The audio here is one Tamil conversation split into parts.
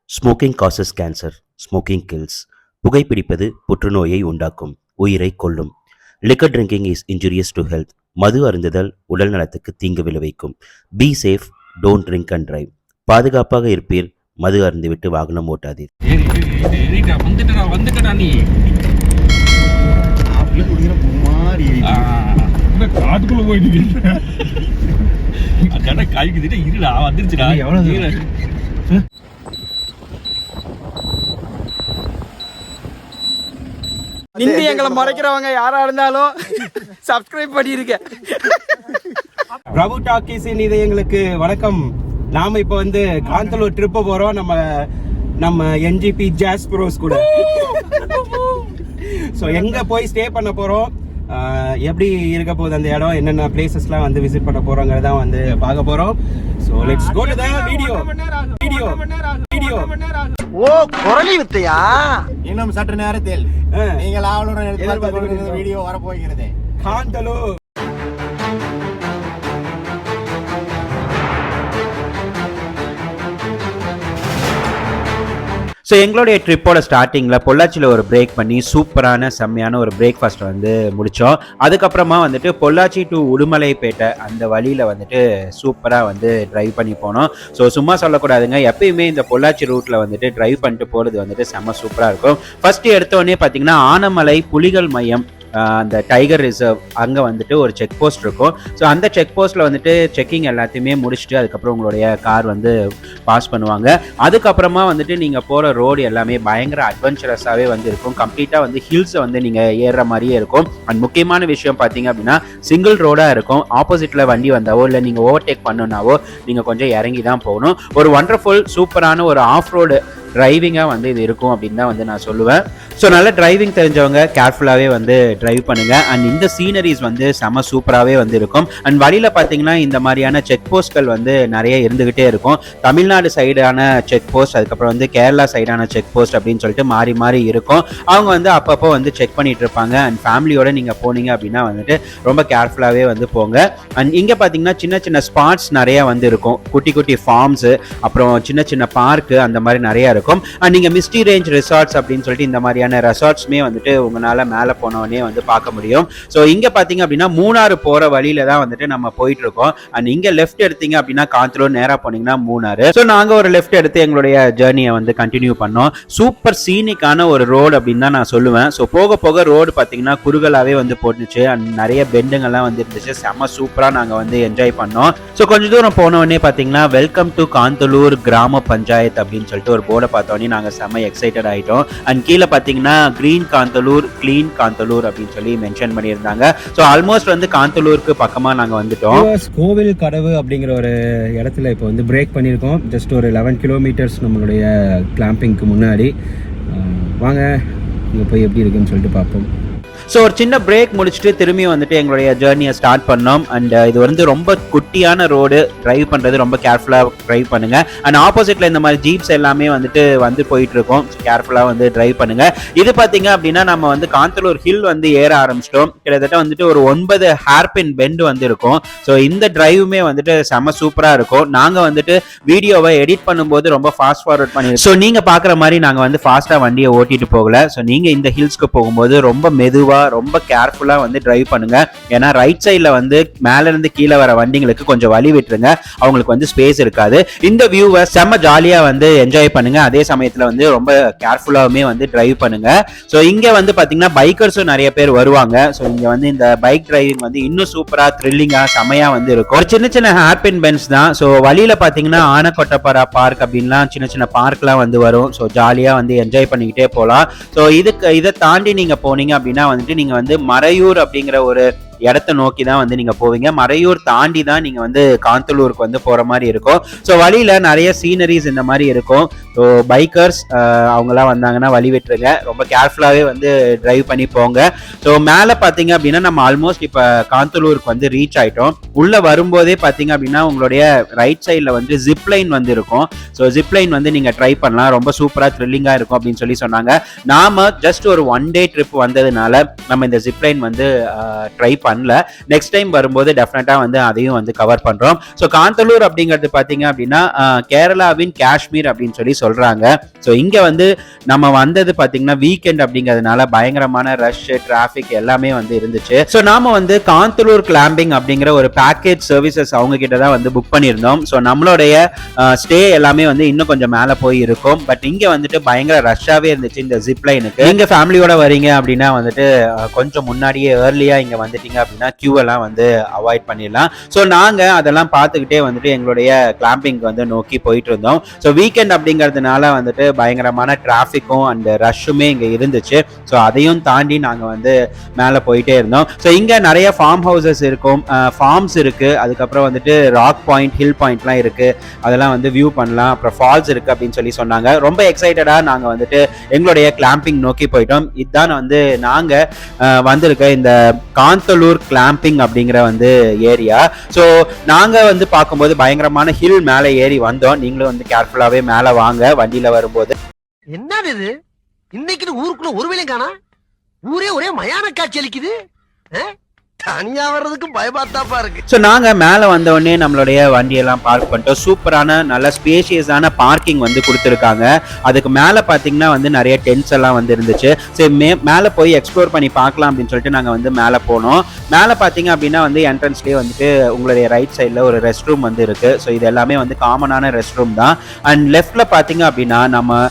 Smoking causes cancer, smoking kills. புகைப்பிடிப்பது புற்றுநோயை உண்டாக்கும், உயிரை கொல்லும். Liquor drinking is injurious to health. மது அருந்துதல் உடல் நலத்துக்கு தீங்கு விளைவிக்கும். Be safe, don't drink and drive. பாதுகாப்பாக இருப்பீர், மது அருந்துவிட்டு வாகனம் ஓட்டாதீர். காதுக்குள்ள போயிட்டு காய்க்குதுட்டு இருடா வந்துருச்சுடா. இன்னும் எங்களை மறைக்கிறவங்க யாரா இருந்தாலும் சப்ஸ்கிரைப் பண்ணிருக்க. பிரபு டாக்கீஸின் இது எங்களுக்கு வணக்கம். நாம இப்ப வந்து காந்தலூர் ட்ரிப் போறோம். நம்ம என்ஜிபி ஜாஸ் ப்ரோஸ் கூட. ஸோ எங்க போய் ஸ்டே பண்ண போறோம், எப்படி இருக்க போகுது அந்த இடம், என்னென்ன பிளேசஸ்லாம் வந்து விசிட் பண்ண போறோங்கிறத வந்து பார்க்க போறோம். So let's go to the video. ஓ குரலி வித்தையா? இன்னும் சற்று நேரத்தில் நீங்கள் ஆவலுடன் எதிர்பார்த்து வீடியோ வரப்போகிறது. காந்தலூர். ஸோ எங்களுடைய ட்ரிப்போட ஸ்டார்டிங்கில் பொள்ளாச்சியில் ஒரு பிரேக் பண்ணி சூப்பரான செம்மையான ஒரு பிரேக்ஃபாஸ்ட் வந்து முடித்தோம். அதுக்கப்புறமா வந்துட்டு பொள்ளாச்சி டு உடுமலைப்பேட்டை அந்த வழியில் வந்துட்டு சூப்பராக வந்து ட்ரைவ் பண்ணி போனோம். ஸோ சும்மா சொல்லக்கூடாதுங்க, எப்பயுமே இந்த பொள்ளாச்சி ரூட்டில் வந்துட்டு ட்ரைவ் பண்ணிட்டு போகிறது வந்துட்டு செம்ம சூப்பராக இருக்கும். ஃபஸ்ட்டு எடுத்தோடனே பார்த்தீங்கன்னா ஆனமலை புலிகள் மையம், அந்த டைகர் ரிசர்வ் அங்கே வந்துட்டு ஒரு செக் போஸ்ட் இருக்கும். ஸோ அந்த செக் போஸ்ட்டில் வந்துட்டு செக்கிங் எல்லாத்தையுமே முடிச்சுட்டு அதுக்கப்புறம் உங்களுடைய கார் வந்து பாஸ் பண்ணுவாங்க. அதுக்கப்புறமா வந்துட்டு நீங்கள் போகிற ரோடு எல்லாமே பயங்கர அட்வென்ச்சரஸாகவே வந்து இருக்கும். கம்ப்ளீட்டாக வந்து ஹில்ஸை வந்து நீங்கள் ஏறுற மாதிரியே இருக்கும். அண்ட் முக்கியமான விஷயம் பார்த்தீங்க அப்படின்னா சிங்கிள் ரோடாக இருக்கும். ஆப்போசிட்டில் வண்டி வந்தாவோ இல்லை நீங்கள் ஓவர்டேக் பண்ணுனாவோ நீங்கள் கொஞ்சம் இறங்கி தான் போகணும். ஒரு ஒண்டர்ஃபுல் சூப்பரான ஒரு ஆஃப் ரோடு டிரைவிங்காக வந்து இது இருக்கும் அப்படின்னு தான் வந்து நான் சொல்லுவேன். ஸோ நல்ல டிரைவிங் தெரிஞ்சவங்க கேர்ஃபுல்லாகவே வந்து டிரைவ் பண்ணுங்கள். அண்ட் இந்த சீனரிஸ் வந்து செம சூப்பராகவே வந்து இருக்கும். அண்ட் வழியில் பார்த்தீங்கன்னா இந்த மாதிரியான செக் போஸ்ட்கள் வந்து நிறைய இருந்துக்கிட்டே இருக்கும். தமிழ்நாடு சைடான செக் போஸ்ட், அதுக்கப்புறம் வந்து கேரளா சைடான செக் போஸ்ட் அப்படின்னு சொல்லிட்டு மாறி மாறி இருக்கும். அவங்க வந்து அப்பப்போ வந்து செக் பண்ணிட்டு இருப்பாங்க. அண்ட் ஃபேமிலியோட நீங்கள் போனீங்க அப்படின்னா வந்துட்டு ரொம்ப கேர்ஃபுல்லாகவே வந்து போங்க. அண்ட் இங்கே பார்த்தீங்கன்னா சின்ன சின்ன ஸ்பாட்ஸ் நிறைய வந்து இருக்கும். குட்டி குட்டி ஃபார்ம்ஸு, அப்புறம் சின்ன சின்ன பார்க்கு அந்த மாதிரி நிறைய இருக்கும். அண்ட் நீங்க மிஸ்டி ரேஞ்ச் ரிசார்ட்ஸ் அப்படின்னு சொல்லிட்டு இந்த மாதிரியான ரெசார்ட்ஸ்மே வந்துட்டு உங்களால மேலே போனோடனே வந்து பார்க்க முடியும். ஸோ இங்க பாத்தீங்க அப்படின்னா மூணாறு போற வழியில தான் வந்துட்டு நம்ம போயிட்டு இருக்கோம். அண்ட் இங்க லெஃப்ட் எடுத்தீங்க அப்படின்னா காந்தலூர், நேரா போனீங்கன்னா மூணாறு. ஸோ நாங்க ஒரு லெஃப்ட் எடுத்து எங்களுடைய ஜேர்னியை வந்து கண்டினியூ பண்ணோம். சூப்பர் சீனிக்கான ஒரு ரோடு அப்படின்னு தான் நான் சொல்லுவேன். ஸோ போக போக ரோடு பாத்தீங்கன்னா குறுகலாவே வந்து போட்டுச்சு. அண்ட் நிறைய பெண்டுங்கள்லாம் வந்து இருந்துச்சு. செம்ம சூப்பரா நாங்க வந்து என்ஜாய் பண்ணோம். ஸோ கொஞ்ச தூரம் போன உடனே பாத்தீங்கன்னா வெல்கம் டு காந்தலூர் கிராம பஞ்சாயத்து அப்படின்னு சொல்லிட்டு ஒரு போர்டை பார்த்தோன்னே நாங்கள் செம்ம எக்ஸைட்டட் ஆகிட்டோம். அண்ட் கீழே பார்த்தீங்கன்னா கிரீன் காந்தலூர், கிளீன் காந்தலூர் அப்படின்னு சொல்லி மென்ஷன் பண்ணியிருந்தாங்க. ஸோ ஆல்மோஸ்ட் வந்து காந்தலூருக்கு பக்கமாக நாங்கள் வந்துட்டோம். கோவில் கடவு அப்படிங்கிற ஒரு இடத்துல இப்போ வந்து பிரேக் பண்ணியிருக்கோம். ஜஸ்ட் ஒரு 11 கிலோமீட்டர்ஸ் நம்மளுடைய கிளாம்பிங்க்கு முன்னாடி. வாங்க இங்கே போய் எப்படி இருக்குன்னு சொல்லிட்டு பார்ப்போம். ஸோ ஒரு சின்ன பிரேக் முடிச்சுட்டு திரும்பி வந்துட்டு எங்களுடைய ஜேர்னியை ஸ்டார்ட் பண்ணோம். அண்ட் இது வந்து ரொம்ப குட்டியான ரோடு, டிரைவ் பண்ணுறது ரொம்ப கேர்ஃபுல்லாக டிரைவ் பண்ணுங்க. அண்ட் ஆப்போசிட்ல இந்த மாதிரி ஜீப்ஸ் எல்லாமே வந்து போயிட்டு இருக்கோம். கேர்ஃபுல்லாக வந்து டிரைவ் பண்ணுங்க. இது பார்த்தீங்க அப்படின்னா நம்ம வந்து காந்தலூர் ஹில் வந்து ஏற ஆரம்பிச்சிட்டோம். கிட்டத்தட்ட வந்துட்டு ஒரு 9 ஹேர்பின் பெண்டு வந்து இருக்கும். ஸோ இந்த டிரைவுமே வந்துட்டு செம்ம சூப்பராக இருக்கும். நாங்கள் வந்துட்டு வீடியோவை எடிட் பண்ணும்போது ரொம்ப ஃபாஸ்ட் ஃபார்வர்ட் பண்ணிடுவோம். ஸோ நீங்கள் பார்க்குற மாதிரி நாங்கள் வந்து ஃபாஸ்ட்டாக வண்டியை ஓட்டிட்டு போகல. ஸோ நீங்கள் இந்த ஹில்ஸ்க்கு போகும்போது ரொம்ப மெதுவாக ரொம்ப கேர்ஃபுல்லா வந்து டிரைவ் பண்ணுங்க. ஏன்னா ரைட் சைட்ல வந்து மேல இருந்து கீழே வர வண்டிங்களுக்கு கொஞ்சம் வழி விட்டுருங்க, அவங்களுக்கு வந்து ஸ்பேஸ் இருக்காது. இந்த வியூவை செம்ம ஜாலியா வந்து என்ஜாய் பண்ணுங்க. அதே சமயத்துல வந்து ரொம்ப கேர்ஃபுல்லாவுமே வந்து டிரைவ் பண்ணுங்க. ஸோ இங்க வந்து பாத்தீங்கன்னா பைக்கர்ஸும் நிறைய பேர் வருவாங்க. ஸோ இங்க வந்து இந்த பைக் டிரைவிங் வந்து இன்னும் சூப்பரா த்ரில்லிங்கா செமையா வந்து இருக்கும். ஒரு சின்ன சின்ன ஹேர்பின் பென்ஸ் தான். ஸோ வழியில பாத்தீங்கன்னா ஆனக்கொட்டப்பரா பார்க் அப்படின்லாம் சின்ன சின்ன பார்க்லாம் வந்து வரும். ஸோ ஜாலியா வந்து என்ஜாய் பண்ணிக்கிட்டே போகலாம். ஸோ இதை தாண்டி நீங்க போனீங்க அப்படின்னா வந்துட்டு நீங்க வந்து மறையூர் அப்படிங்கிற ஒரு இடத்தை நோக்கி தான் வந்து நீங்க போவீங்க. மறையூர் தாண்டி தான் நீங்க வந்து காந்தலூருக்கு வந்து போற மாதிரி இருக்கும். ஸோ வழியில நிறைய சீனரிஸ் இந்த மாதிரி இருக்கும். ஸோ பைக்கர்ஸ் அவங்கெல்லாம் வந்தாங்கன்னா வழி விட்டுருங்க. ரொம்ப கேர்ஃபுல்லாவே வந்து டிரைவ் பண்ணி போங்க. ஸோ மேலே பார்த்தீங்க அப்படின்னா நம்ம ஆல்மோஸ்ட் இப்போ காந்தலூருக்கு வந்து ரீச் ஆயிட்டோம். உள்ள வரும்போதே பார்த்தீங்க அப்படின்னா உங்களுடைய ரைட் சைடில் வந்து ஜிப்லைன் வந்து இருக்கும். ஸோ ஜிப்லைன் வந்து நீங்க ட்ரை பண்ணலாம். ரொம்ப சூப்பரா த்ரில்லிங்கா இருக்கும் அப்படின்னு சொல்லி சொன்னாங்க. நாம ஜஸ்ட் ஒரு 1 டே ட்ரிப் வந்ததுனால நம்ம இந்த ஜிப்லைன் வந்து ட்ரை பண்ண பண்ணல. நெக்ஸ்ட் டைம் வரும்போது டெஃபினட்டா வந்து அதையும் வந்து கவர் பண்றோம். ஸோ காந்தலூர் அப்படிங்கிறது பாத்தீங்க அப்படின்னா கேரளாவின் காஷ்மீர் அப்படின்னு சொல்லி சொல்றாங்க. ஸோ இங்க வந்து நம்ம வந்தது பாத்தீங்கன்னா வீக்கெண்ட் அப்படிங்கிறதுனால பயங்கரமான ரஷ், டிராபிக் எல்லாமே வந்து இருந்துச்சு. ஸோ நாம வந்து காந்தலூர் கிளாம்பிங் அப்படிங்கிற ஒரு பேக்கேஜ் சர்வீசஸ் அவங்க கிட்ட தான் வந்து புக் பண்ணியிருந்தோம். ஸோ நம்மளுடைய ஸ்டே எல்லாமே வந்து இன்னும் கொஞ்சம் மேலே போய் இருக்கும். பட் இங்க வந்துட்டு பயங்கர ரஷ்ஷாவே இருந்துச்சு இந்த ஜிப் லைனுக்கு. நீங்க ஃபேமிலியோட வரீங்க அப்படின்னா வந்துட்டு கொஞ்சம் முன்னாடியே ஏர்லியா இங்க வந்துட்டீங்க அப்படின்னா கியூ எல்லாம் வந்து அவாய்ட் பண்ணிடலாம். ஸோ நாங்க அதெல்லாம் பார்த்துக்கிட்டே வந்துட்டு எங்களுடைய கிளாம்பிங் வந்து நோக்கி போயிட்டு இருந்தோம். ஸோ வீக்கெண்ட் அப்படிங்கிறதுனால வந்துட்டு பயங்கரமான டிராஃபிக்கும் அண்ட் ரஷ்ஷுமே இங்க இருந்துச்சு. ஸோ அதையும் தாண்டி நாங்க வந்து மேலே போயிட்டே இருந்தோம். ஸோ இங்க நிறைய ஃபார்ம் ஹவுசஸ் இருக்கும், ஃபார்ம்ஸ் இருக்கு, அதுக்கப்புறம் வந்துட்டு ராக் பாயிண்ட், ஹில் பாயிண்ட்லாம் இருக்கு, அதெல்லாம் வந்து வியூ பண்ணலாம். அப்புறம் ஃபால்ஸ் இருக்கு அப்படின்னு சொல்லி சொன்னாங்க. ரொம்ப எக்ஸைட்டடா நாங்க வந்துட்டு எங்களுடைய கிளாம்பிங் நோக்கி போயிட்டோம். இதுதான் வந்து நாங்க வந்திருக்க இந்த காந்தலூர் கிளாம்பிங் அப்படிங்கிற வந்து ஏரியா. ஸோ நாங்க வந்து பார்க்கும்போது பயங்கரமான ஹில் மேலே ஏறி வந்தோம். நீங்களும் வந்து கேர்ஃபுல்லாவே மேலே வாங்க வண்டியில வரும்போது. என்னது இது இன்னைக்கு ஊருக்குள்ள ஒரு வேலையும் காணா, ஊரே ஒரே மயான காட்சி அளிக்குது. தனியா வர்றதுக்கு பயமாத்தாப்பா இருக்கு. ஸோ நாங்க மேலே வந்த உடனே நம்மளுடைய வண்டியெல்லாம் பார்க் பண்ணிட்டோம். சூப்பரான நல்ல ஸ்பேஷியஸான பார்க்கிங் வந்து கொடுத்துருக்காங்க. அதுக்கு மேலே பார்த்தீங்கன்னா வந்து நிறைய டென்ட்ஸ் எல்லாம் வந்து இருந்துச்சு. சரி மேலே போய் எக்ஸ்ப்ளோர் பண்ணி பார்க்கலாம் அப்படின்னு சொல்லிட்டு நாங்கள் வந்து மேலே போனோம். மேலே பார்த்தீங்க அப்படின்னா வந்து என்ட்ரன்ஸ்லேயே வந்துட்டு உங்களுடைய ரைட் சைடில் ஒரு ரெஸ்ட் ரூம் வந்து இருக்கு. ஸோ இது எல்லாமே வந்து காமனான ரெஸ்ட் ரூம் தான். அண்ட் லெஃப்ட்ல பார்த்தீங்க அப்படின்னா நம்ம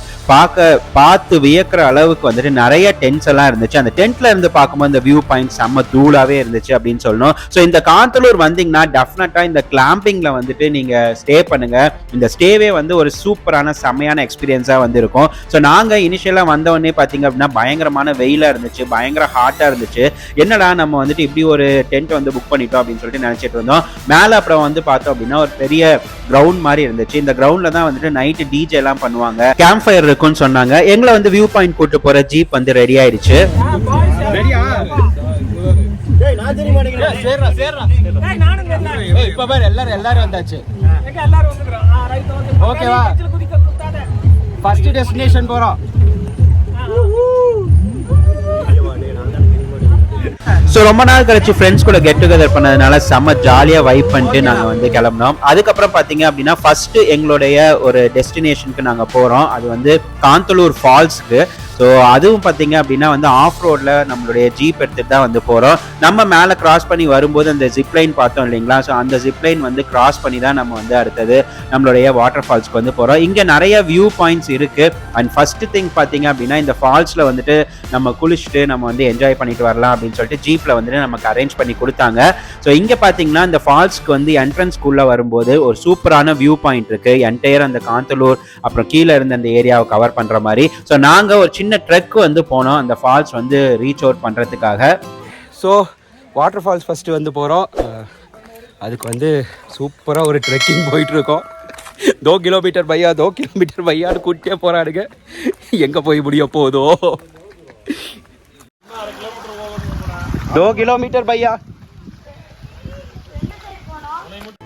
பார்த்து வியக்கிற அளவுக்கு வந்துட்டு நிறைய டென்ட்ஸ் எல்லாம் இருந்துச்சு. அந்த டென்ட்ல இருந்து பார்க்கும்போது இந்த வியூ பாயிண்ட் செம்ம தூளாவே இருந்துச்சு அப்படின்னு சொல்லணும். ஸோ இந்த காந்தலூர் வந்தீங்கன்னா டெஃபினட்டா இந்த கிளாம்பிங்ல வந்துட்டு நீங்க ஸ்டே பண்ணுங்க. இந்த ஸ்டேவே வந்து ஒரு சூப்பரான செம்மையான எக்ஸ்பீரியன்ஸா வந்து இருக்கும். ஸோ நாங்க இனிஷியலா வந்த உடனே பாத்தீங்க அப்படின்னா பயங்கரமான வெயிலா இருந்துச்சு, பயங்கர ஹாட்டா இருந்துச்சு. என்னடா நம்ம வந்துட்டு இப்படி ஒரு டென்ட் வந்து புக் பண்ணிட்டோம் அப்படின்னு சொல்லிட்டு நினைச்சிட்டு இருந்தோம். மேல அப்புறம் வந்து பார்த்தோம் அப்படின்னா ஒரு பெரிய கிரவுண்ட் மாதிரி இருந்துச்சு. இந்த கிரவுண்ட்ல தான் வந்துட்டு நைட்டு டிஜே எல்லாம் பண்ணுவாங்க, கேம்ப் ஃபயர் இருக்குன்னு சொன்னாங்க. எங்களை வந்து வியூ பாயிண்ட் கூட்டு போற ஜீப் வந்து ரெடி ஆயிடுச்சு. எல்லாரும் வந்தாச்சு. ஓகேவா, ஃபர்ஸ்ட் டெஸ்டினேஷன் போறோம். ஸோ ரொம்ப நாள் கழிச்சு ஃப்ரெண்ட்ஸ் கூட கெட் டுகெதர் பண்ணதுனால செம்ம ஜாலியாக வைப் பண்ணிட்டு நாங்கள் வந்து கிளம்பினோம். அதுக்கப்புறம் பார்த்தீங்க அப்படின்னா ஃபர்ஸ்ட் எங்களுடைய ஒரு டெஸ்டினேஷனுக்கு நாங்கள் போகிறோம். அது வந்து காந்தலூர் ஃபால்ஸ்க்கு. ஸோ அதுவும் பார்த்தீங்க அப்படின்னா வந்து ஆஃப் ரோடில் நம்மளுடைய ஜீப் எடுத்துகிட்டு தான் வந்து போகிறோம். நம்ம மேலே கிராஸ் பண்ணி வரும்போது அந்த ஜிப்லைன் பார்த்தோம் இல்லைங்களா, ஸோ அந்த ஜிப்லைன் வந்து கிராஸ் பண்ணி தான் நம்ம வந்து அடுத்தது நம்மளுடைய வாட்டர் ஃபால்ஸ்க்கு வந்து போகிறோம். இங்கே நிறைய வியூ பாயிண்ட்ஸ் இருக்குது. அண்ட் ஃபர்ஸ்ட் திங் பார்த்தீங்க அப்படின்னா இந்த ஃபால்ஸில் வந்துட்டு நம்ம குளிச்சுட்டு நம்ம வந்து என்ஜாய் பண்ணிட்டு வரலாம் அப்படின்னு சொல்லிட்டு ஜீப்பில் வந்துட்டு நமக்கு அரேஞ்ச் பண்ணி கொடுத்தாங்க. ஸோ இங்கே பார்த்தீங்கன்னா இந்த ஃபால்ஸ்க்கு வந்து என்ட்ரன்ஸ்குள்ளே வரும்போது ஒரு சூப்பரான வியூ பாயிண்ட் இருக்குது. என்டையர் அந்த காந்தலூர் அப்புறம் கீழே இருந்த அந்த ஏரியாவை கவர் பண்ணுற மாதிரி. ஸோ நாங்கள் ஒரு சின்ன ட்ரெக் வந்து போனோம் அந்த ஃபால்ஸ் வந்து ரீச் அவுட் பண்ணுறதுக்காக. ஸோ வாட்டர் ஃபால்ஸ் ஃபஸ்ட்டு வந்து போகிறோம். அதுக்கு வந்து சூப்பராக ஒரு ட்ரெக்கிங் போயிட்டுருக்கோம். 2 கிலோமீட்டர் பையான்னு கூட்டியே போகிறாடுங்க. எங்கே போய் முடிய போதோ. 2 கிலோமீட்டர் பையா.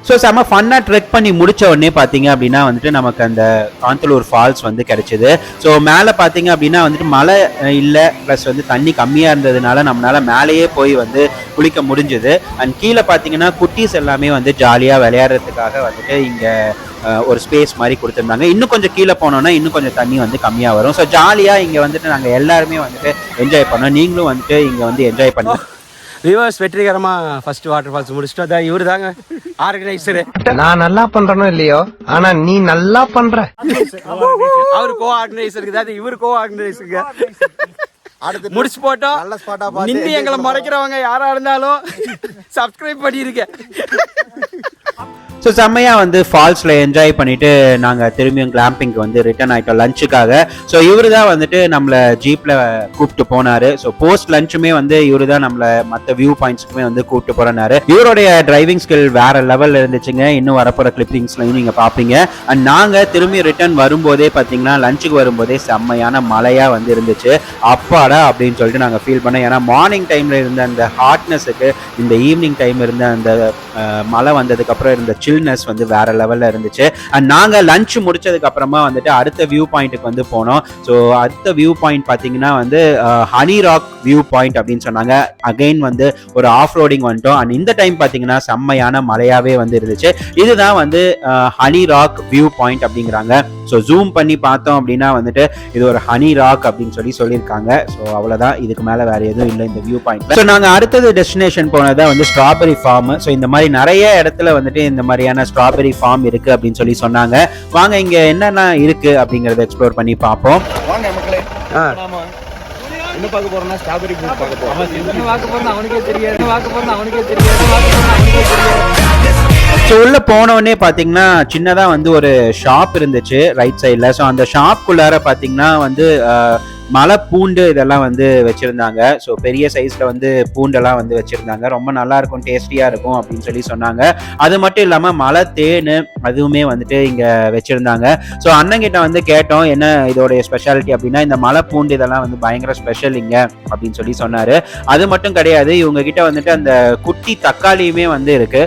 ஸோ செம்ம ஃபன்னாக ட்ரெக் பண்ணி முடிச்ச உடனே பார்த்தீங்க அப்படின்னா வந்துட்டு நமக்கு அந்த காந்தலூர் ஃபால்ஸ் வந்து கிடைச்சிது. ஸோ மேலே பார்த்தீங்க அப்படின்னா வந்துட்டு மழை இல்லை, ப்ளஸ் வந்து தண்ணி கம்மியாக இருந்ததுனால நம்மளால மேலேயே போய் வந்து குளிக்க முடிஞ்சுது. அண்ட் கீழே பார்த்தீங்கன்னா குட்டீஸ் எல்லாமே வந்து ஜாலியாக விளையாடுறதுக்காக வந்துட்டு இங்கே ஒரு ஸ்பேஸ் மாதிரி கொடுத்துருந்தாங்க. இன்னும் கொஞ்சம் கீழே போனோம்னா இன்னும் கொஞ்சம் தண்ணி வந்து கம்மியாக வரும். ஸோ ஜாலியாக இங்கே வந்துட்டு நாங்கள் எல்லாருமே வந்துட்டு என்ஜாய் பண்ணோம். நீங்களும் வந்துட்டு இங்கே வந்து என்ஜாய் பண்ணுவோம். வியூவர்ஸ் வெற்றிகரமாக ஃபர்ஸ்ட் வாட்டர் ஃபால்ஸ் முடிச்சுட்டு அதான் இவரு தாங்க ஆர்கனைசரு. நான் நல்லா பண்றேனோ இல்லையோ, ஆனா நீ நல்லா பண்ற. அவரு கோ ஆர்கனைசருக்கு தான், இவரு கோ ஆர்கனைசருக்கு. முடிச்சு போட்டோம். நல்ல ஸ்பாட்டா நின்று எங்களை மறைக்கிறவங்க யாரா இருந்தாலும் சப்ஸ்கிரைப் பண்ணிருக்க. ஸோ செம்மையாக வந்து ஃபால்ஸில் என்ஜாய் பண்ணிவிட்டு நாங்கள் திரும்பியும் கிளாம்பிங்க்கு வந்து ரிட்டர்ன் ஆகிட்டோம் லஞ்சுக்காக. ஸோ இவர் தான் வந்துட்டு நம்மளை ஜீப்பில் கூப்பிட்டு போனார். ஸோ போஸ்ட் லஞ்சுமே வந்து இவர் தான் நம்மளை மற்ற வியூ பாயிண்ட்ஸுக்குமே வந்து கூப்பிட்டு போகிறாரு. இவருடைய டிரைவிங் ஸ்கில் வேறு லெவலில் இருந்துச்சுங்க. இன்னும் வரப்போகிற கிளிப்பிங்ஸ்லையும் நீங்கள் பார்ப்பீங்க. அண்ட் நாங்கள் திரும்பி ரிட்டர்ன் வரும்போதே பார்த்தீங்கன்னா லஞ்சுக்கு வரும்போதே செம்மையான மழையாக வந்து இருந்துச்சு. அப்பாடா அப்படின்னு சொல்லிட்டு நாங்கள் ஃபீல் பண்ணோம். ஏன்னா மார்னிங் டைமில் இருந்த அந்த ஹாட்னஸுக்கு இந்த ஈவினிங் டைம் இருந்த அந்த மழை வந்ததுக்கப்புறம் இருந்த சில் ஸ்டில்னஸ் வந்து வேற லெவல்ல இருந்துச்சு. அண்ட் நாங்க லஞ்ச் முடிச்சதுக்கு அப்புறமா வந்துட்டு அடுத்த வியூ பாயிண்ட்டுக்கு வந்து போனோம். ஸோ அடுத்த வியூ பாயிண்ட் பார்த்தீங்கன்னா வந்து ஹனி ராக் வியூ பாயிண்ட் அப்படின்னு சொன்னாங்க. அகைன் வந்து ஒரு ஆஃப் ரோடிங் வந்துட்டோம். அண்ட் இந்த டைம் பார்த்தீங்கன்னா செம்மையான மலையாவே வந்து இருந்துச்சு. இதுதான் வந்து ஹனி ராக் வியூ பாயிண்ட் அப்படிங்கிறாங்க. ஸோ ஜூம் பண்ணி பார்த்தோம் அப்படின்னா வந்துட்டு இது ஒரு ஹனி ராக் அப்படின்னு சொல்லியிருக்காங்க. ஸோ அவ்வளோதான், இதுக்கு மேலே வேற எதுவும் இல்லை இந்த வியூ பாயிண்ட். ஸோ நாங்கள் அடுத்தது டெஸ்டினேஷன் போனதான் வந்து ஸ்ட்ராபெரி ஃபார்ம். ஸோ இந்த மாதிரி நிறைய இடத்துல வந்துட்டு இந்த மாதிரியான ஸ்ட்ராபெரி ஃபார்ம் இருக்கு அப்படின்னு சொன்னாங்க. வாங்க இங்க என்னென்ன இருக்கு அப்படிங்கறத எக்ஸ்ப்ளோர் பண்ணி பார்ப்போம். வாங்க மக்களே, நாம என்ன பார்க்க போறோம்னா ஸ்ட்ராபெரி ஃப்ரூட் பார்க்க போறோம். அவனுக்கே தெரியாது. ஸோ உள்ள போனோடனே பார்த்தீங்கன்னா சின்னதாக வந்து ஒரு ஷாப் இருந்துச்சு ரைட் சைடில். ஸோ அந்த ஷாப்குள்ளார பார்த்தீங்கன்னா வந்து மலை பூண்டு இதெல்லாம் வந்து வச்சிருந்தாங்க. ஸோ பெரிய சைஸ்ல வந்து பூண்டெல்லாம் வந்து வச்சிருந்தாங்க. ரொம்ப நல்லா இருக்கும், டேஸ்டியா இருக்கும் அப்படின்னு சொன்னாங்க. அது மட்டும் இல்லாம மலை தேன் அதுவுமே வந்துட்டு இங்க வச்சிருந்தாங்க. ஸோ அண்ணங்கிட்ட வந்து கேட்டோம் என்ன இதோடைய ஸ்பெஷாலிட்டி அப்படின்னா, இந்த மலை பூண்டு இதெல்லாம் வந்து பயங்கர ஸ்பெஷல் இங்க அப்படின்னு சொன்னாரு. அது மட்டும் கிடையாது, இவங்க கிட்ட வந்துட்டு அந்த குட்டி தக்காளியுமே வந்து இருக்கு,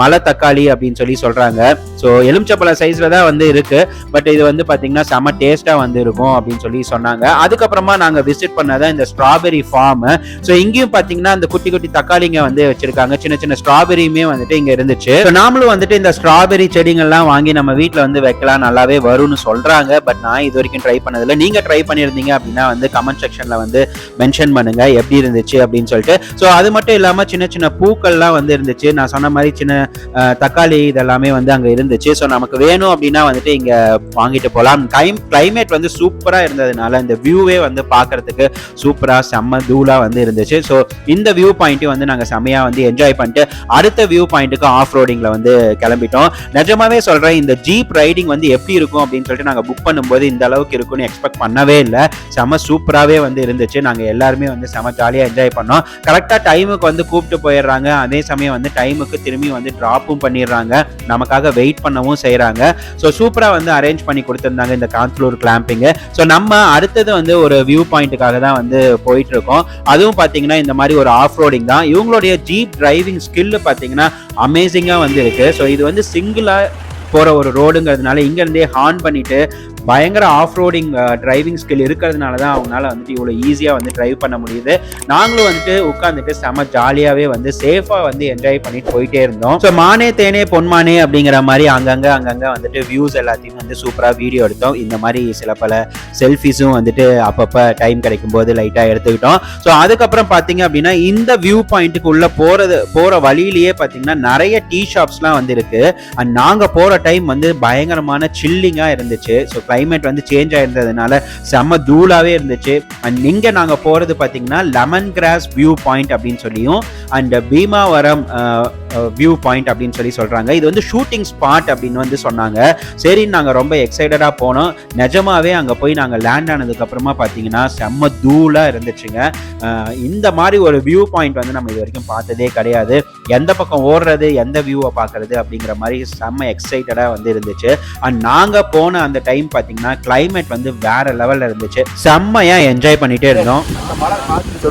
மலை தக்காளி அப்படின்னு சொல்றாங்க. ஸோ எலுமிச்சப்பழ சைஸ்ல தான் வந்து இருக்கு. பட் இது வந்து பாத்தீங்கன்னா செம டேஸ்டா வந்து இருக்கும் அப்படின்னு சொன்னாங்க. அதுக்கப்புறமா நாங்க விசிட் பண்ணதான் இந்த ஸ்ட்ராபெரி ஃபார்ம். ஸோ இங்கேயும் பாத்தீங்கன்னா அந்த குட்டி குட்டி தக்காளிங்க வந்து வச்சிருக்காங்க. சின்ன சின்ன ஸ்ட்ராபெரியுமே வந்துட்டு இங்க இருந்துச்சு. நாமளும் வந்துட்டு இந்த ஸ்ட்ராபெரி செடிகள்லாம் வாங்கி நம்ம வீட்டுல வந்து வைக்கலாம், நல்லாவே வரும்னு சொல்றாங்க. பட் நான் இது வரைக்கும் ட்ரை பண்ணதில்லை. நீங்க ட்ரை பண்ணிருந்தீங்க அப்படின்னா வந்து கமெண்ட் செக்ஷன்ல வந்து மென்ஷன் பண்ணுங்க எப்படி இருந்துச்சு அப்படின்னு சொல்லிட்டு. ஸோ அது மட்டும் இல்லாம சின்ன சின்ன பூக்கள்லாம் வந்து இருந்துச்சு. நான் சொன்ன மாதிரி சின்ன தக்காளி இதெல்லாமே வந்து அங்க இருந்துச்சு. ஸோ நமக்கு வேணும் அப்படின்னா வந்துட்டு இங்க வாங்கிட்டு போகலாம். கிளைமேட் வந்து சூப்பரா இருந்ததுனால இந்த வியூவே வந்து பாக்குறதுக்கு சூப்பரா செம்ம தூளா வந்து இருந்துச்சு. ஸோ இந்த வியூ பாயிண்ட்டையும் வந்து நாங்க செம்மையா வந்து என்ஜாய் பண்ணிட்டு அடுத்த வியூ பாயிண்ட்டுக்கு ஆஃப் ரோடிங்ல வந்து கிளம்பிட்டோம். நிஜமாவே சொல்றேன், இந்த ஜீப் ரைடிங் வந்து எப்படி இருக்கும் அப்படின்னு சொல்லிட்டு நாங்க புக் பண்ணும்போது இந்த அளவுக்கு இருக்கும்னு எக்ஸ்பெக்ட் பண்ணவே இல்லை. செம்ம சூப்பராகவே வந்து இருந்துச்சு. நாங்க எல்லாருமே வந்து செம்ம ஜாலியா என்ஜாய் பண்ணோம். கரெக்டா டைமுக்கு வந்து கூப்பிட்டு போயிடுறாங்க. அதே சமயம் வந்து டைமுக்கு திரும்பி வந்து டிராப்பும் பண்ணிடுறாங்க, நமக்காக வெயிட் பண்ணவும் செய்யறாங்க. ஸோ சூப்பரா வந்து அரேஞ்ச் பண்ணி கொடுத்திருந்தாங்க இந்த காந்தலூர் கிளாம்பிங். ஸோ நம்ம அடுத்தது வந்து ஒரு வியூ பாயிண்ட்டுக்காக தான் வந்து போயிட்டு இருக்கோம். அதுவும் பாத்தீங்கன்னா இந்த மாதிரி ஒரு ஆஃப் ரோடிங் தான். இவங்களுடைய ஜீப் டிரைவிங் ஸ்கில் பாத்தீங்கன்னா அமேசிங்கா வந்து இருக்கு. ஸோ இது வந்து சிங்கிளா போற ஒரு ரோடுங்கிறதுனால இங்க இருந்தே ஹார்ன் பண்ணிட்டு பயங்கர ஆஃப் ரோடிங் டிரைவிங் ஸ்கில் இருக்கிறதுனால தான் அவங்களால வந்துட்டு இவ்வளோ ஈஸியாக வந்து டிரைவ் பண்ண முடியுது. நாங்களும் வந்துட்டு உட்காந்துட்டு செம ஜாலியாகவே வந்து சேஃபாக வந்து என்ஜாய் பண்ணிட்டு போயிட்டே இருந்தோம். ஸோ மானே தேனே பொன்மானே அப்படிங்கிற மாதிரி அங்கங்கே வந்துட்டு வியூஸ் எல்லாத்தையும் வந்து சூப்பராக வீடியோ எடுத்தோம். இந்த மாதிரி சில பல செல்ஃபிஸும் வந்துட்டு அப்பப்போ டைம் கிடைக்கும் போது லைட்டாக எடுத்துக்கிட்டோம். ஸோ அதுக்கப்புறம் பார்த்தீங்க அப்படின்னா இந்த வியூ பாயிண்ட்டுக்கு உள்ள போகிற வழியிலேயே பார்த்தீங்கன்னா நிறைய டீ ஷாப்ஸ்லாம் வந்து இருக்கு. அண்ட் நாங்கள் போகிற டைம் வந்து பயங்கரமான சில்லிங்காக இருந்துச்சு. ஸோ கிளைமேட் வந்து சேஞ்ச் ஆயிருந்ததுனால செம்ம தூளாவே இருந்துச்சு. அண்ட் இங்க நாங்க போறது பாத்தீங்கன்னா லெமன் கிராஸ் வியூ பாயிண்ட் அப்படின்னு சொல்லியும் அண்ட் பீமாவரம் வியூ பாயிண்ட் அப்படின்னு சொல்றாங்க. இது வந்து ஷூட்டிங் ஸ்பாட் அப்படின்னு வந்து சொன்னாங்க. சரி நாங்க ரொம்ப எக்ஸைட்டடா போனோம். நிஜமாவே அங்க போய் நாங்க லேண்ட் ஆனதுக்கு அப்புறமா பாத்தீங்கன்னா செம்ம தூளா இருந்துச்சுங்க. இந்த மாதிரி ஒரு வியூ பாயிண்ட் வந்து நம்ம இது வரைக்கும் பார்த்ததே கிடையாது. எந்த பக்கம் ஓடுறது எந்த வியூவை பாக்குறது அப்படிங்கிற மாதிரி செம்ம எக்ஸைட்டடா வந்து இருந்துச்சு. அண்ட் நாங்க போன அந்த டைம் பாத்தீங்கன்னா கிளைமேட் வந்து வேற லெவல்ல இருந்துச்சு. செம்மையா என்ஜாய் பண்ணிட்டே இருந்தோம்.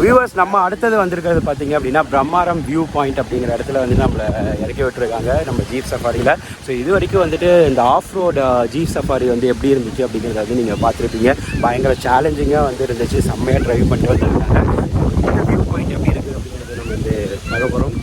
வியூவர்ஸ், நம்ம அடுத்தது வந்திருக்கிறது பாத்தீங்க அப்படின்னா பிரம்மாரம் வியூ பாயிண்ட் அப்படிங்கிற இடத்துல வந்து நம்மள இறக்கி விட்டுருக்காங்க நம்ம ஜீப் சஃபாரியில். ஸோ இது வரைக்கும் வந்துட்டு இந்த ஆஃப் ரோட் ஜீப் சஃபாரி வந்து எப்படி இருந்துச்சு அப்படிங்கிறத வந்து நீங்கள் பார்த்துருப்பீங்க. பயங்கர சேலஞ்சிங்காக வந்து இருந்துச்சு. செம்மையாக ட்ரைவ் பண்ணிட்டு வந்துருக்காங்க. இந்த வியூ பாயிண்ட் எப்படி இருக்குது அப்படிங்கிறத நம்ம வந்து பார்க்க போகிறோம்.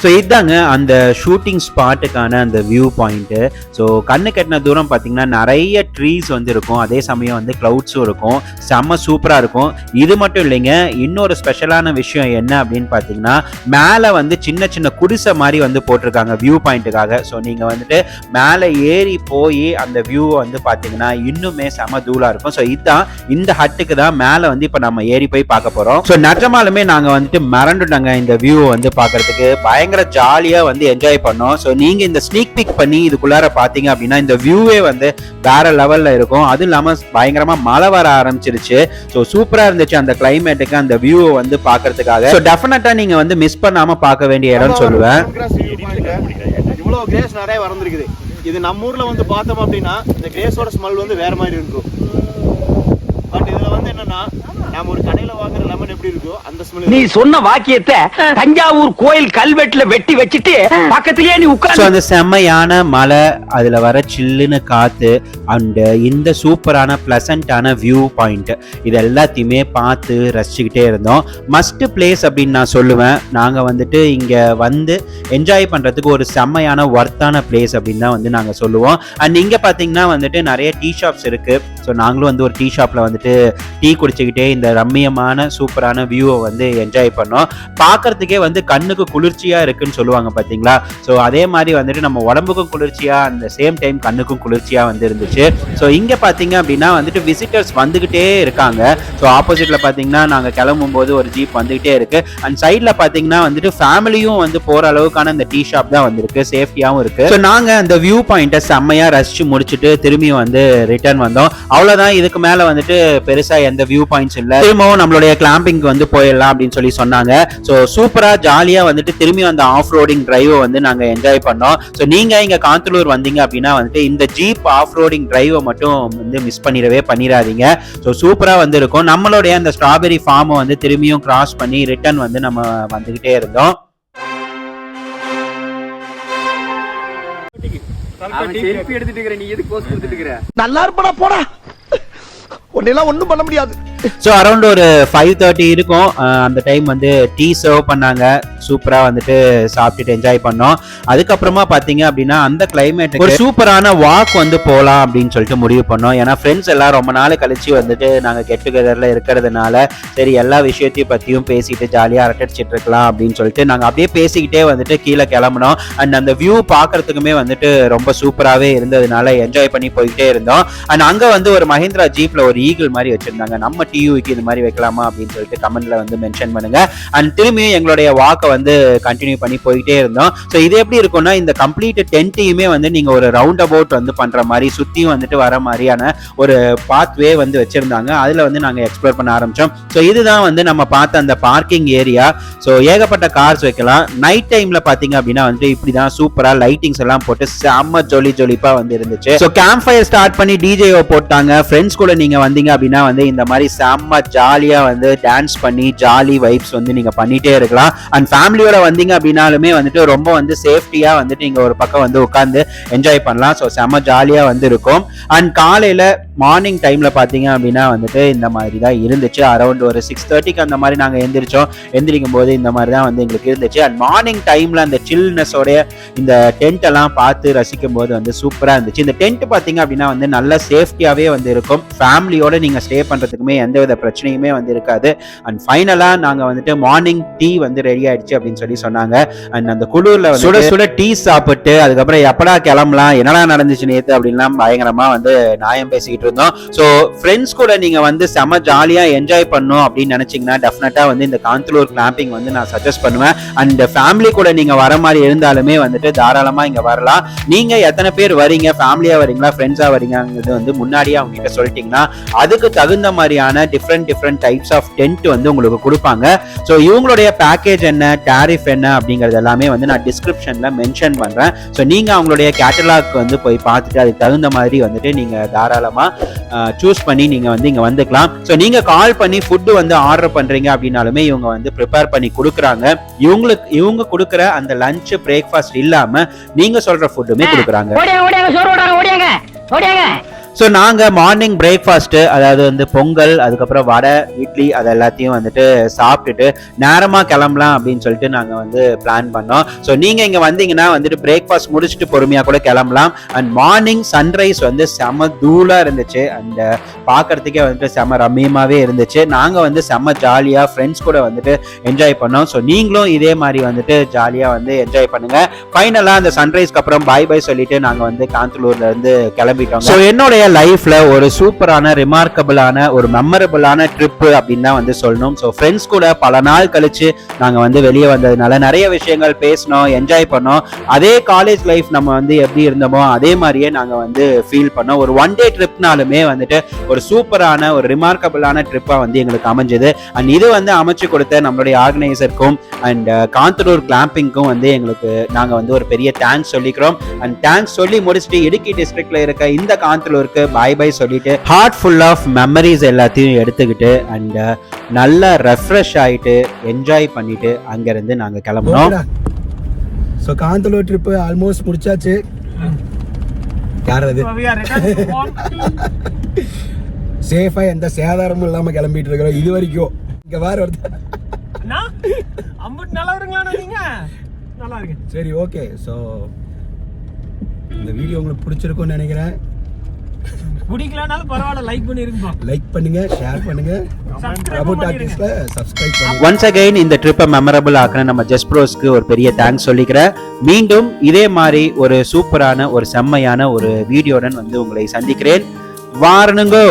ஸோ இதுதாங்க அந்த ஷூட்டிங் ஸ்பாட்டுக்கான அந்த வியூ பாயிண்ட்டு. ஸோ கண்ணு கட்டின தூரம் பார்த்தீங்கன்னா நிறைய ட்ரீஸ் வந்து இருக்கும், அதே சமயம் வந்து க்ளவுட்ஸும் இருக்கும். செம்ம சூப்பராக இருக்கும். இது மட்டும் இல்லைங்க, இன்னொரு ஸ்பெஷலான விஷயம் என்ன அப்படின்னு பார்த்தீங்கன்னா மேலே வந்து சின்ன சின்ன குடிசை மாதிரி வந்து போட்டிருக்காங்க வியூ பாயிண்ட்டுக்காக. ஸோ நீங்கள் வந்துட்டு மேலே ஏறி போய் அந்த வியூவை வந்து பார்த்தீங்கன்னா இன்னுமே செம தூளாக இருக்கும். ஸோ இதுதான் இந்த ஹட்டுக்கு தான் மேலே வந்து இப்போ நம்ம ஏறி போய் பார்க்க போகிறோம். ஸோ நிஜமாலுமே நாங்கள் வந்துட்டு மறந்துட்டாங்க இந்த வியூவை வந்து பார்க்கறதுக்கு. பயங்கர ஜாலியா வந்து என்ஜாய் பண்ணோம். ஸோ நீங்க இந்த ஸ்னீக் பிக் பண்ணி இதுக்குள்ளார பாத்தீங்க அப்படின்னா இந்த வியூவே வந்து வேற லெவல்ல இருக்கும். அதுவும் இல்லாம பயங்கரமா மழை வர ஆரம்பிச்சிருச்சு. ஸோ சூப்பரா இருந்துச்சு அந்த கிளைமேட்டுக்கு அந்த வியூவை வந்து பாக்குறதுக்காக. ஸோ டெஃபினட்டா நீங்க வந்து மிஸ் பண்ணாம பார்க்க வேண்டிய இடம் சொல்லுவேன். இவ்வளவு கிரேஸ் நிறைய வளர்ந்துருக்குது. இது நம்ம ஊர்ல வந்து பார்த்தோம் அப்படின்னா இந்த கிரேஸோட ஸ்மெல் வந்து வேற மாதிரி இருக்கும். பட் இதுல வந்து என்னன்னா நாம ஒரு கடையில வாங்குற லெமன் எப்படி இருக்கோ அந்த ஸ்மெல். நீ சொன்ன வாக்கியத்தை தஞ்சாவூர் கோயில் கல்வெட்டுல வெட்டி வச்சிட்டு பக்கத்திலேயே நீ உட்கார்ந்து அந்த செம்மையான மலை, அதுல வர சில்லுன்னு காத்து அண்ட் இந்த சூப்பரான பிளசண்டான வியூ பாயிண்ட், இது எல்லாத்தையுமே பார்த்து ரசிச்சுக்கிட்டே இருந்தோம். மஸ்ட் பிளேஸ் அப்படின்னு நான் சொல்லுவேன். நாங்க வந்துட்டு இங்க வந்து என்ஜாய் பண்றதுக்கு ஒரு செம்மையான ஒர்த்தான பிளேஸ் அப்படின்னு தான் வந்து நாங்க சொல்லுவோம். அண்ட் இங்க பாத்தீங்கன்னா வந்துட்டு நிறைய டீ ஷாப்ஸ் இருக்கு. ஸோ நாங்களும் வந்து ஒரு டீ ஷாப்ல வந்துட்டு டீ குடிச்சுக்கிட்டே இந்த ரம்மியமான சூப்பரான வியூவை வந்து என்ஜாய் பண்ணோம். பார்க்கறதுக்கே வந்து கண்ணுக்கு குளிர்ச்சியா இருக்குன்னு சொல்லுவாங்க பாத்தீங்களா. ஸோ அதே மாதிரி வந்துட்டு நம்ம உடம்புக்கும் குளிர்ச்சியா, அந்த சேம் டைம் கண்ணுக்கும் குளிர்ச்சியா வந்து இருந்துச்சு. ஸோ இங்க பாத்தீங்க அப்படின்னா வந்துட்டு விசிட்டர்ஸ் வந்துகிட்டே இருக்காங்க. ஸோ ஆப்போசிட்ல பாத்தீங்கன்னா நாங்க கிளம்பும் போது ஒரு ஜீப் வந்துகிட்டே இருக்கு. அண்ட் சைட்ல பாத்தீங்கன்னா வந்துட்டு ஃபேமிலியும் வந்து போற அளவுக்கான இந்த டீ ஷாப் தான் வந்திருக்கு, சேஃப்டியாவும் இருக்கு. ஸோ நாங்க அந்த வியூ பாயிண்ட்டை செம்மையா ரசிச்சு முடிச்சுட்டு திரும்பியும் வந்து ரிட்டர்ன் வந்தோம். அவ்வளவுதான், இதுக்கு மேல வந்துட்டு பெருசா எந்த வியூ பாயிண்ட்ஸ் இல்ல. திரும்பவும் நம்மளுடைய கிளாம்பிங்க்கு வந்து போயிடலாம் அப்படின்னு சொல்லி சொன்னாங்க. ஸோ சூப்பரா ஜாலியா வந்துட்டு திரும்பியும் அந்த ஆஃப் ரோடிங் டிரைவை வந்து நாங்க என்ஜாய் பண்ணோம். ஸோ நீங்க இங்க காந்தலூர் வந்தீங்க அப்படின்னா வந்துட்டு இந்த ஜீப் ஆஃப் ரோடிங் டிரைவை மட்டும் வந்து மிஸ் பண்ணிடாதீங்க. ஸோ சூப்பரா வந்து இருக்கும். நம்மளுடைய அந்த ஸ்ட்ராபெரி ஃபார்மை வந்து திரும்பியும் கிராஸ் பண்ணி ரிட்டர்ன் வந்து நம்ம வந்துகிட்டே இருந்தோம். செல்ஃபி எடுத்துட்டு இருக்கற, நீ எதுக்கு போஸ் கொடுத்துட்டு இருக்கற? நல்லா இருப்படா போடா, உன்னெல்லாம் ஒண்ணும் பண்ண முடியாது. ஸோ அரௌண்ட் ஒரு 5:30 இருக்கும். அந்த டைம் வந்து டீ சர்வ் பண்ணாங்க. சூப்பரா வந்துட்டு சாப்பிட்டுட்டு என்ஜாய் பண்ணோம். அதுக்கப்புறமா பாத்தீங்க அப்படின்னா அந்த கிளைமேட் ஒரு சூப்பரான வாக் வந்து போகலாம் அப்படின்னு சொல்லிட்டு முடிவு பண்ணோம். ஏன்னா ஃப்ரெண்ட்ஸ் எல்லாம் ரொம்ப நாள் கழிச்சு வந்துட்டு நாங்க கெட் டுகெதர்ல இருக்கிறதுனால சரி எல்லா விஷயத்தையும் பத்தியும் பேசிட்டு ஜாலியா அரட்டடிச்சிட்டு இருக்கலாம் அப்படின்னு சொல்லிட்டு நாங்க அப்படியே பேசிக்கிட்டே வந்துட்டு கீழே கிளம்புனோம். அண்ட் அந்த வியூ பாக்குறதுக்குமே வந்துட்டு ரொம்ப சூப்பராகவே இருந்ததுனால என்ஜாய் பண்ணி போய்கிட்டே இருந்தோம். அண்ட் அங்க வந்து ஒரு மஹிந்திரா ஜீப்ல ஒரு ஈகிள் மாதிரி வச்சிருந்தாங்க. நம்ம டியூக்கு இது மாதிரி வைக்கலாமா அப்படின்னு சொல்லிட்டு கமெண்ட்ல வந்து மென்ஷன் பண்ணுங்க. அண்ட் திரும்பியும் எங்களுடைய வாக்கை வந்து கண்டினியூ பண்ணி போயிட்டே இருந்தோம். ஸோ இது எப்படி இருக்கும்னா இந்த கம்ப்ளீட் டென்ட்டையுமே வந்து நீங்க ஒரு ரவுண்ட் அபவுட் வந்து பண்ற மாதிரி சுத்தியும் வந்துட்டு வர மாதிரியான ஒரு பாத்வே வந்து வச்சிருந்தாங்க. அதுல வந்து நாங்க எக்ஸ்ப்ளோர் பண்ண ஆரம்பிச்சோம். ஸோ இதுதான் வந்து நம்ம பார்த்த அந்த பார்க்கிங் ஏரியா. ஸோ ஏகப்பட்ட கார்ஸ் வைக்கலாம். நைட் டைம்ல பாத்தீங்க அப்படின்னா வந்து இப்படிதான் சூப்பரா லைட்டிங்ஸ் எல்லாம் போட்டு செம்ம ஜொலிப்பா வந்து இருந்துச்சு. ஸோ கேம்ப் ஃபயர் ஸ்டார்ட் பண்ணி டிஜேஓ போட்டாங்க. ஃப்ரெண்ட்ஸ் கூட நீங்க வந்தீங்க அப்படின்னா வந்து இந்த மாதிரி செம்ம ஜாலியா வந்து டான்ஸ் பண்ணி ஜாலி வைப்ஸ் வந்து நீங்க பண்ணிட்டே இருக்கலாம். அண்ட் ஃபேமிலியோட வந்தீங்க அப்படின்னாலுமே வந்துட்டு ரொம்ப வந்து சேஃப்டியா வந்துட்டு நீங்க ஒரு பக்கம் வந்து உட்காந்து என்ஜாய் பண்ணலாம். ஸோ செம்ம ஜாலியா வந்து இருக்கும். அண்ட் காலையில மார்னிங் டைம்ல பாத்தீங்க அப்படின்னா வந்துட்டு இந்த மாதிரி தான் இருந்துச்சு. அரௌண்ட் ஒரு 6:30க்கு அந்த மாதிரி நாங்க எந்திரிக்கும் போது இந்த மாதிரி தான் வந்து எங்களுக்கு இருந்துச்சு. அண்ட் மார்னிங் டைம்ல அந்த சில்னஸோட இந்த டென்ட் எல்லாம் பார்த்து ரசிக்கும் போது வந்து சூப்பரா இருந்துச்சு. இந்த டென்ட் பாத்தீங்க அப்படின்னா வந்து நல்ல சேஃப்டியாவே வந்து இருக்கும். ஃபேமிலியோட நீங்க ஸ்டே பண்றதுக்குமே எந்தவித பிரச்சனையுமே வந்து இருக்காது. அண்ட் ஃபைனலா நாங்க வந்துட்டு மார்னிங் டீ வந்து ரெடி ஆயிடுச்சு அப்படின்னு சொல்லி சொன்னாங்க. அண்ட் அந்த குளூர்ல சுட சுட டீ சாப்பிட்டு அதுக்கப்புறம் எப்படா கிளம்பலாம், என்னடா நடந்துச்சு நேத்து அப்படின்லாம் பயங்கரமா வந்து நியாயம் பேசிக்கிட்டு இருந்தோம். ஸோ ஃப்ரெண்ட்ஸ் கூட நீங்க வந்து செம ஜாலியா என்ஜாய் பண்ணும் அப்படின்னு நினைச்சீங்கன்னா டெஃபினட்டா வந்து இந்த காந்தலூர் கிளாம்பிங் வந்து நான் சஜஸ்ட் பண்ணுவேன். அண்ட் ஃபேமிலி கூட நீங்க வர மாதிரி இருந்தாலுமே வந்துட்டு தாராளமா இங்க வரலாம். நீங்க எத்தனை பேர் வரீங்க, ஃபேமிலியா வரீங்களா ஃப்ரெண்ட்ஸா வரீங்கிறது வந்து முன்னாடியே அவங்க கிட்ட சொல்லிட்டீங்கன்னா அதுக்கு தகுந்த மாதிரியான டிஃப்ரெண்ட் டைப்ஸ் ஆஃப் டென்ட் வந்து உங்களுக்கு கொடுப்பாங்க. ஸோ இவங்களுடைய பேக்கேஜ் என்ன, டாரிஃப் என்ன அப்படிங்கிறது எல்லாமே வந்து நான் டிஸ்கிரிப்ஷன்ல மென்ஷன் பண்றேன். ஸோ நீங்க அவங்களுடைய கேட்டலாக் வந்து போய் பார்த்துட்டு அதுக்கு தகுந்த மாதிரி வந்துட்டு நீங்க தாராளமா சூஸ் பண்ணி நீங்க வந்து இங்க வந்துக்கலாம். ஸோ நீங்க கால் பண்ணி ஃபுட்டு வந்து ஆர்டர் பண்றீங்க அப்படின்னாலுமே இவங்க வந்து ப்ரிப்பேர் பண்ணி கொடுக்குறாங்க. இவங்க கொடுக்குற அந்த லஞ்ச் பிரேக்ஃபாஸ்ட் இல்லாம நீங்க சொல்ற ஃபுட்டுமே கொடுக்குறாங்க. ஸோ நாங்கள் மார்னிங் பிரேக்ஃபாஸ்ட்டு அதாவது வந்து பொங்கல், அதுக்கப்புறம் வடை, இட்லி அது எல்லாத்தையும் வந்துட்டு சாப்பிட்டுட்டு நேரமாக கிளம்பலாம் அப்படின்னு சொல்லிட்டு நாங்கள் வந்து பிளான் பண்ணோம். ஸோ நீங்கள் இங்கே வந்தீங்கன்னா வந்துட்டு பிரேக்ஃபாஸ்ட் முடிச்சுட்டு பொறுமையாக கூட கிளம்பலாம். அண்ட் மார்னிங் சன்ரைஸ் வந்து செம தூளாக இருந்துச்சு. அண்ட் பார்க்கறதுக்கே வந்துட்டு செம ரம்மியமாகவே இருந்துச்சு. நாங்கள் வந்து செம ஜாலியாக ஃப்ரெண்ட்ஸ் கூட வந்துட்டு என்ஜாய் பண்ணோம். ஸோ நீங்களும் இதே மாதிரி வந்துட்டு ஜாலியாக வந்து என்ஜாய் பண்ணுங்க. ஃபைனலாக அந்த சன்ரைஸ்க்கு அப்புறம் பை சொல்லிட்டு நாங்கள் வந்து காந்தலூர்ல இருந்து கிளம்பிட்டோம். ஸோ என்னுடைய லைஃப்ல ஒரு சூப்பரான ரிமார்க்கபிளான ஒரு மெமரபிளான ட்ரிப் அப்படின்னு தான் வந்து சொல்லணும். ஸோ ஃப்ரெண்ட்ஸ் கூட பல நாள் கழிச்சு நாங்கள் வந்து வெளியே வந்ததுனால நிறைய விஷயங்கள் பேசணும், என்ஜாய் பண்ணோம். அதே காலேஜ் லைஃப் நம்ம வந்து எப்படி இருந்தோமோ அதே மாதிரியே நாங்கள் வந்து ஃபீல் பண்ணோம். ஒரு 1 டே ட்ரிப்னாலுமே வந்துட்டு ஒரு சூப்பரான ஒரு ரிமார்க்கபிளான ட்ரிப்பாக வந்து எங்களுக்கு அமைஞ்சது. அண்ட் இது வந்து அமைச்சு கொடுத்த நம்மளுடைய ஆர்கனைசருக்கும் அண்ட் காந்தலூர் கிளாம்பிங்க்கும் வந்து எங்களுக்கு நாங்கள் வந்து ஒரு பெரிய தேங்க்ஸ் சொல்லிக்கிறோம். அண்ட் தேங்க்ஸ் சொல்லி முடிச்சுட்டு இடுக்கி டிஸ்ட்ரிக்ட்ல இருக்க இந்த காந்தலூருக்கு ட்ரிப்புக்கு பாய் பாய் சொல்லிட்டு ஹார்ட் ஃபுல் ஆஃப் மெமரிஸ் எல்லாத்தையும் எடுத்துக்கிட்டு அண்ட் நல்லா ரெஃப்ரெஷ் ஆயிட்டு என்ஜாய் பண்ணிட்டு அங்கிருந்து நாங்க கிளம்புனோம். ஸோ காந்தலூர் ட்ரிப்பு ஆல்மோஸ்ட் முடிச்சாச்சு. யார் அது? சேஃபா எந்த சேதாரமும் இல்லாம கிளம்பிட்டு இருக்கிறோம் இது வரைக்கும். இங்க வேற ஒருத்தர் நல்லா இருங்களா நீங்க? நல்லா இருக்கு. சரி ஓகே. ஸோ இந்த வீடியோ உங்களுக்கு பிடிச்சிருக்கும்னு நினைக்கிறேன். பிடிக்கலனாலும் பரவாயில்ல, லைக் பண்ணிருங்க. லைக் பண்ணுங்க, ஷேர் பண்ணுங்க, பிரபு டாக்கீஸ்ல சப்ஸ்கிரைப் பண்ணுங்க. ஒன்ஸ் அகைன் இந்த ட்ரிப்பை மெமரபிள் ஆக்கின நம்ம ஜஸ்ட் ப்ரோஸ்க்கு ஒரு பெரிய தேங்க்ஸ் சொல்லிக்கிறேன். மீண்டும் இதே மாதிரி ஒரு சூப்பரான ஒரு செம்மையான ஒரு வீடியோடன் வந்து உங்களை சந்திக்கிறேன். வாரணுங்கோ.